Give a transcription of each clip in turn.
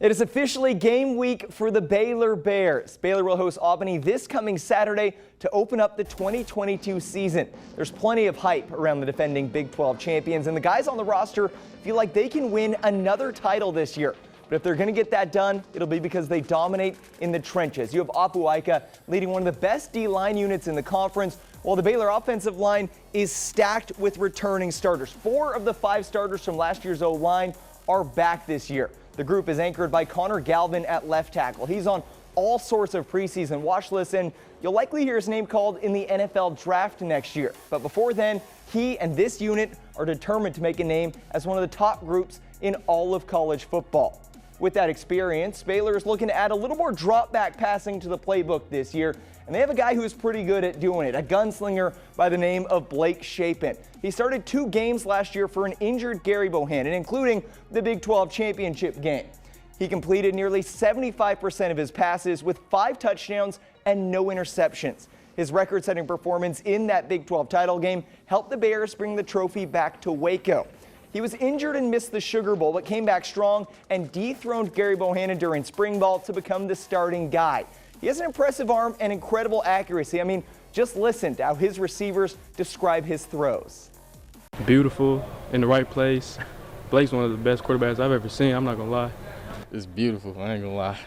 It is officially game week for the Baylor Bears. Baylor will host Albany this coming Saturday to open up the 2022 season. There's plenty of hype around the defending Big 12 champions, and the guys on the roster feel like they can win another title this year. But if they're going to get that done, it'll be because they dominate in the trenches. You have Apu leading one of the best D-line units in the conference, while the Baylor offensive line is stacked with returning starters. 4 of the 5 starters from last year's O-line are back this year. The group is anchored by Connor Galvin at left tackle. He's on all sorts of preseason watch lists, and you'll likely hear his name called in the NFL draft next year. But before then, he and this unit are determined to make a name as one of the top groups in all of college football. With that experience, Baylor is looking to add a little more drop-back passing to the playbook this year, and they have a guy who's pretty good at doing it, a gunslinger by the name of Blake Shapen. He started 2 games last year for an injured Gary Bohannon, including the Big 12 championship game. He completed nearly 75% of his passes with 5 touchdowns and no interceptions. His record-setting performance in that Big 12 title game helped the Bears bring the trophy back to Waco. He was injured and missed the Sugar Bowl, but came back strong and dethroned Gary Bohannon during spring ball to become the starting guy. He has an impressive arm and incredible accuracy. I mean, just listen to how his receivers describe his throws. Beautiful, in the right place. Blake's one of the best quarterbacks I've ever seen, I'm not gonna lie. It's beautiful, I ain't gonna lie.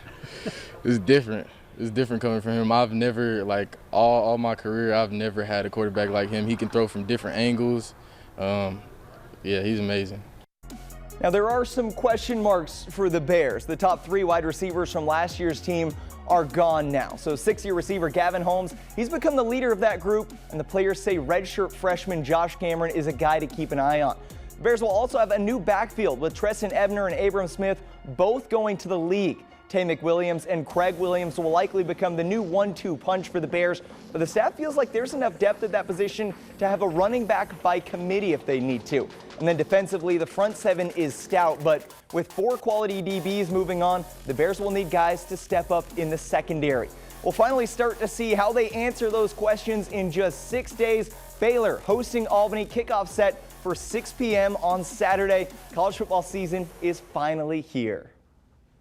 It's different. It's different coming from him. I've never, like, all my career, I've never had a quarterback like him. He can throw from different angles. Yeah, he's amazing. Now, there are some question marks for the Bears. The top 3 wide receivers from last year's team are gone now. So 6-year receiver Gavin Holmes, he's become the leader of that group, and the players say redshirt freshman Josh Cameron is a guy to keep an eye on. The Bears will also have a new backfield with Treston Ebner and Abram Smith both going to the league. Tay McWilliams and Craig Williams will likely become the new 1-2 punch for the Bears, but the staff feels like there's enough depth at that position to have a running back by committee if they need to. And then defensively, the front 7 is stout, but with 4 quality DBs moving on, the Bears will need guys to step up in the secondary. We'll finally start to see how they answer those questions in just 6 days. Baylor hosting Albany, kickoff set for 6 p.m. on Saturday. College football season is finally here.